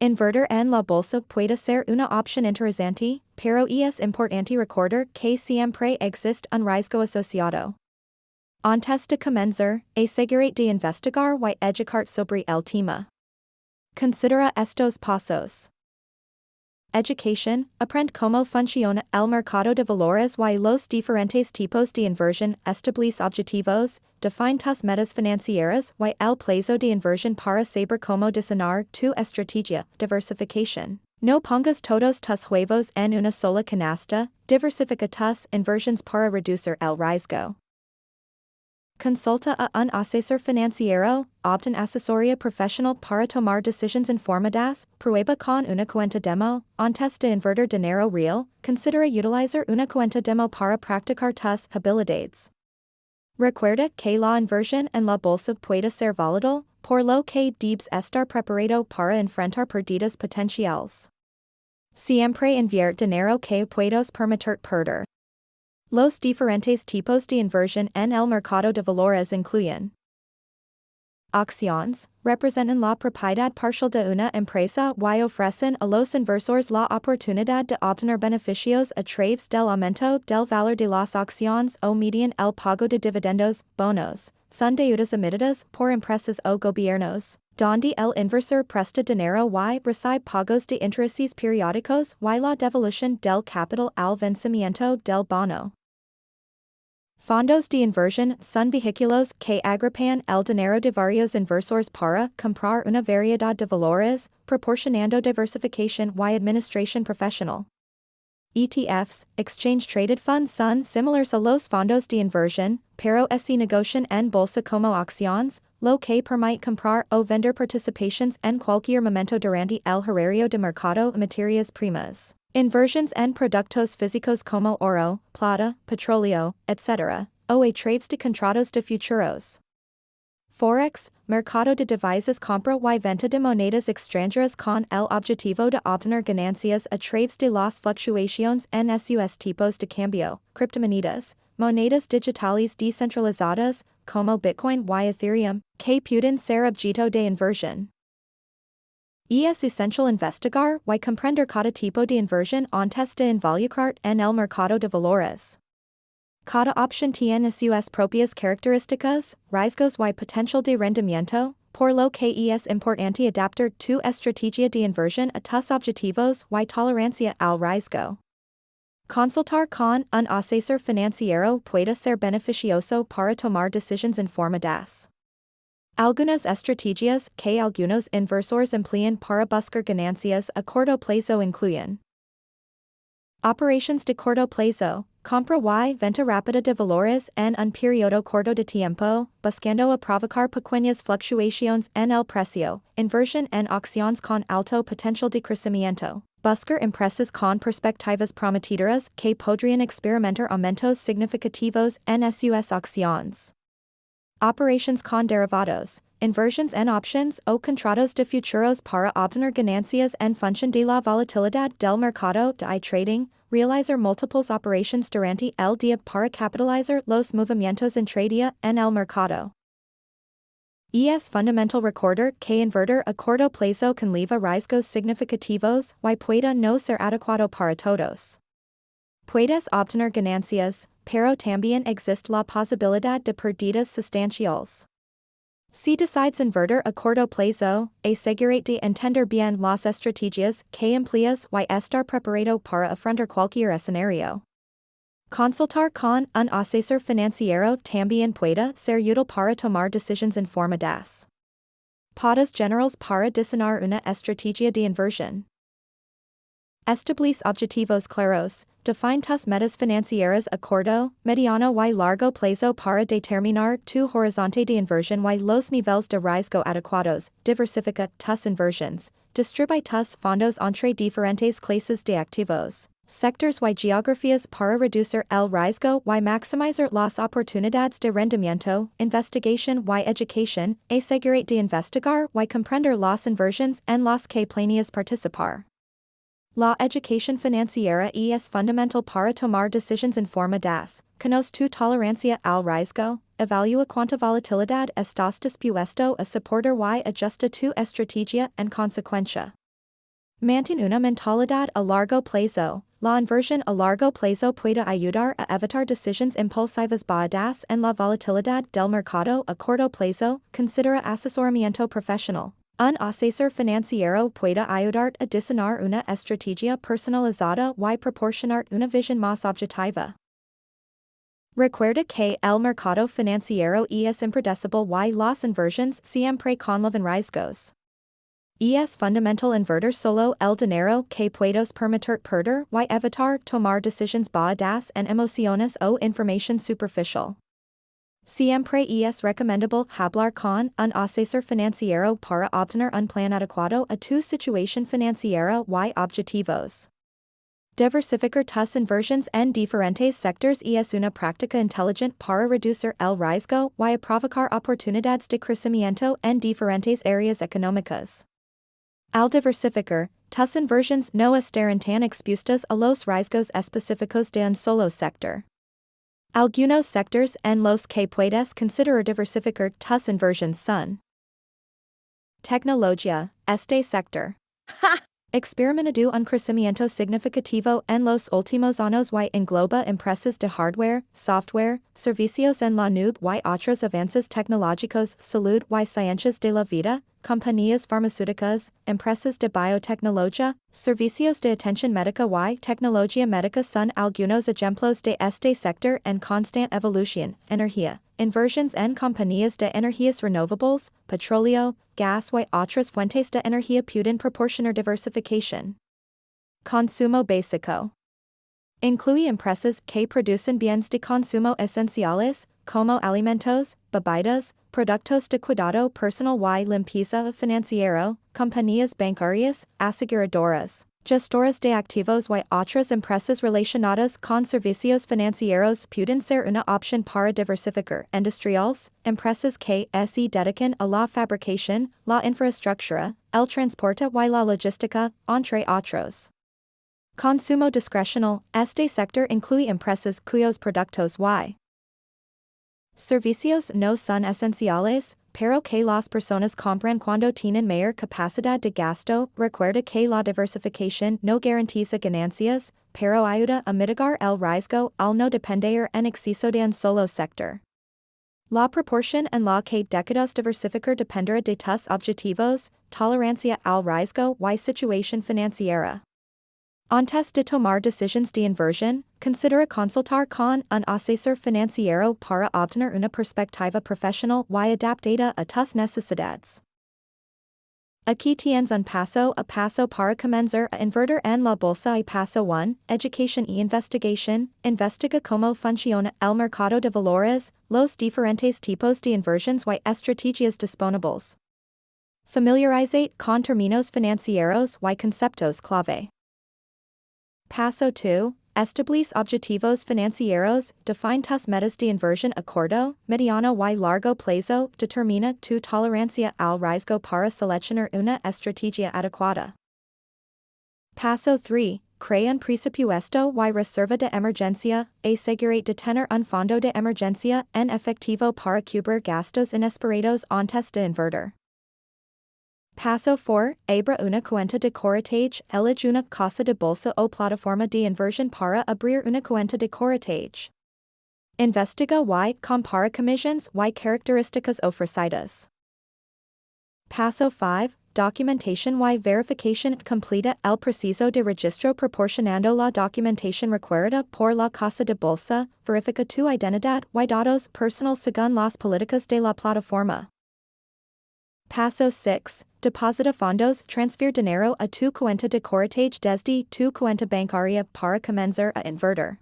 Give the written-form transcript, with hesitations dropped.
Invertir en la bolsa puede ser una opción interesante, pero es importante recordar que siempre existe un riesgo asociado. Antes de comenzar, asegúrate de investigar y educar sobre el tema. Considera estos pasos. Educación, aprende cómo funciona el mercado de valores y los diferentes tipos de inversión, establece objetivos, define tus metas financieras y el plazo de inversión para saber cómo diseñar tu estrategia, diversificación. No pongas todos tus huevos en una sola canasta, diversifica tus inversiones para reducir el riesgo. Consulta a un asesor financiero, obtén asesoría profesional para tomar decisiones informadas, prueba con una cuenta demo, antes de invertir dinero real, considera utilizar una cuenta demo para practicar tus habilidades. Recuerda que la inversión en la bolsa puede ser volátil, por lo que debes estar preparado para enfrentar pérdidas potenciales. Siempre invierte dinero que puedas permitir perder. Los diferentes tipos de inversión en el mercado de valores incluyen acciones, representan la propiedad parcial de una empresa y ofrecen a los inversores la oportunidad de obtener beneficios a través del aumento del valor de las acciones o mediante el pago de dividendos, bonos, son deudas emitidas por empresas o gobiernos, donde el inversor presta dinero y recibe pagos de intereses periódicos y la devolución del capital al vencimiento del bono. Fondos de inversión son vehículos que agrupan el dinero de varios inversores para comprar una variedad de valores, proporcionando diversificación y administración profesional. ETFs, Exchange Traded Funds son similares a los fondos de inversión, pero se negocian en bolsa como acciones, lo que permite comprar o vender participaciones en cualquier momento durante el horario de mercado de materias primas. Inversiones en productos físicos como oro, plata, petróleo, etc., o a través de contratos de futuros. Forex, mercado de divisas compra y venta de monedas extranjeras con el objetivo de obtener ganancias a través de las fluctuaciones en sus tipos de cambio, criptomonedas, monedas digitales descentralizadas, como Bitcoin y Ethereum, que pueden ser objeto de inversión. Es esencial investigar y comprender cada tipo de inversión antes de involucrar en el mercado de valores. Cada opción tiene sus propias características, riesgos y potencial de rendimiento, por lo que es importante adaptar tu estrategia de inversión a tus objetivos y tolerancia al riesgo. Consultar con un asesor financiero puede ser beneficioso para tomar decisiones informadas. Algunas estrategias que algunos inversores emplean para buscar ganancias a corto plazo incluyen operaciones de corto plazo, compra y venta rápida de valores en un periodo corto de tiempo, buscando provocar pequeñas fluctuaciones en el precio, inversión en acciones con alto potencial de crecimiento, buscar empresas con perspectivas prometedoras que podrían experimentar aumentos significativos en sus acciones. Operations con derivados, inversiones en options o contratos de futuros para obtener ganancias en función de la volatilidad del mercado de trading, realizar múltiples operations durante el día para capitalizar los movimientos intradia en el mercado. Es fundamental recordar que invertir a corto plazo conlleva riesgos significativos y puede no ser adecuado para todos. Puedes obtener ganancias, pero también existe la posibilidad de pérdidas sustanciales. Si decides invertir a corto plazo, asegúrate de entender bien las estrategias que empleas y estar preparado para afrontar cualquier escenario. Consultar con un asesor financiero también puede ser útil para tomar decisiones informadas. Pautas generales para diseñar una estrategia de inversión. Establece objetivos claros, define tus metas financieras a corto, mediano y largo plazo para determinar tu horizonte de inversión y los niveles de riesgo adecuados, diversifica tus inversiones, distribuye tus fondos entre diferentes clases de activos, sectores y geografías para reducir el riesgo y maximizar las oportunidades de rendimiento, investigación y educación, asegúrate de investigar y comprender las inversiones en las que planeas participar. La educación financiera es fundamental para tomar decisiones informadas, conoce tu tolerancia al riesgo, evalúa cuánta volatilidad estás dispuesto a soportar y ajusta tu estrategia en consecuencia. Mantiene una mentalidad a largo plazo. La inversión a largo plazo puede ayudar a evitar decisiones impulsivas basadas en la volatilidad del mercado a corto plazo. Considera asesoramiento profesional. Un asesor financiero puede ayudar a diseñar una estrategia personalizada y proporcionar una visión más objetiva. Recuerda que el mercado financiero es impredecible y las inversiones siempre conllevan riesgos. Es fundamental invertir solo el dinero que puedes permitir perder y evitar tomar decisiones basadas en emociones o información superficial. Siempre es recomendable hablar con un asesor financiero para obtener un plan adecuado a tu situación financiera y objetivos. Diversificar tus inversiones en diferentes sectores es una práctica inteligente para reducir el riesgo y provocar oportunidades de crecimiento en diferentes áreas económicas. Al diversificar, tus inversiones no estarán tan expuestas a los riesgos específicos de un solo sector. Algunos sectores en los que puedes considerar diversificar tus inversiones son: tecnología, este sector. Experimentado un crecimiento significativo en los últimos años y engloba empresas de hardware, software, servicios en la nube y otros avances tecnológicos, salud y ciencias de la vida, compañías farmacéuticas, empresas de biotecnología, servicios de atención médica y tecnología médica son algunos ejemplos de este sector en constante evolución. Energía. Inversiones en compañías de energías renovables, petróleo, gas y otras fuentes de energía pueden proporcionar diversificación. Consumo básico. Incluye empresas que producen bienes de consumo esenciales, como alimentos, bebidas, productos de cuidado personal y limpieza financiero, compañías bancarias, aseguradoras, gestoras de activos y otras empresas relacionadas con servicios financieros pueden ser una opción para diversificar. Industriales, empresas que se dedican a la fabricación, la infraestructura, el transporte y la logística, entre otros. Consumo discrecional. Este sector incluye empresas cuyos productos y servicios no son esenciales, pero que las personas compran cuando tienen mayor capacidad de gasto. Recuerda que la diversificación no garantiza ganancias, pero ayuda a mitigar el riesgo al no depender en exceso de un solo sector. La proporción en la que decidas diversificar dependerá de tus objetivos, tolerancia al riesgo y situación financiera. Antes de tomar decisiones de inversión, considera consultar con un asesor financiero para obtener una perspectiva profesional y adaptada a tus necesidades. Aquí tienes un paso a paso para comenzar a invertir en la bolsa y paso 1, educación y investigación. Investiga cómo funciona el mercado de valores, los diferentes tipos de inversiones y estrategias disponibles. Familiarizate con términos financieros y conceptos clave. Paso 2. Establece objetivos financieros. Define tus metas de inversión a corto, mediano y largo plazo. Determina tu tolerancia al riesgo para seleccionar una estrategia adecuada. Paso 3. Crea un presupuesto y reserva de emergencia. Asegúrate de tener un fondo de emergencia en efectivo para cubrir gastos inesperados antes de invertir. Paso 4. Abre una cuenta de corretaje. Elige una casa de bolsa o plataforma de inversión para abrir una cuenta de corretaje. Investiga y compara comisiones y características ofrecidas. Paso 5. Documentación y verificación. Completa el proceso de registro proporcionando la documentación requerida por la casa de bolsa. Verifica tu identidad y datos personales según las políticas de la plataforma. Paso 6. Deposita fondos. Transfer dinero a tu cuenta de corretaje desde tu cuenta bancaria para comenzar a invertir.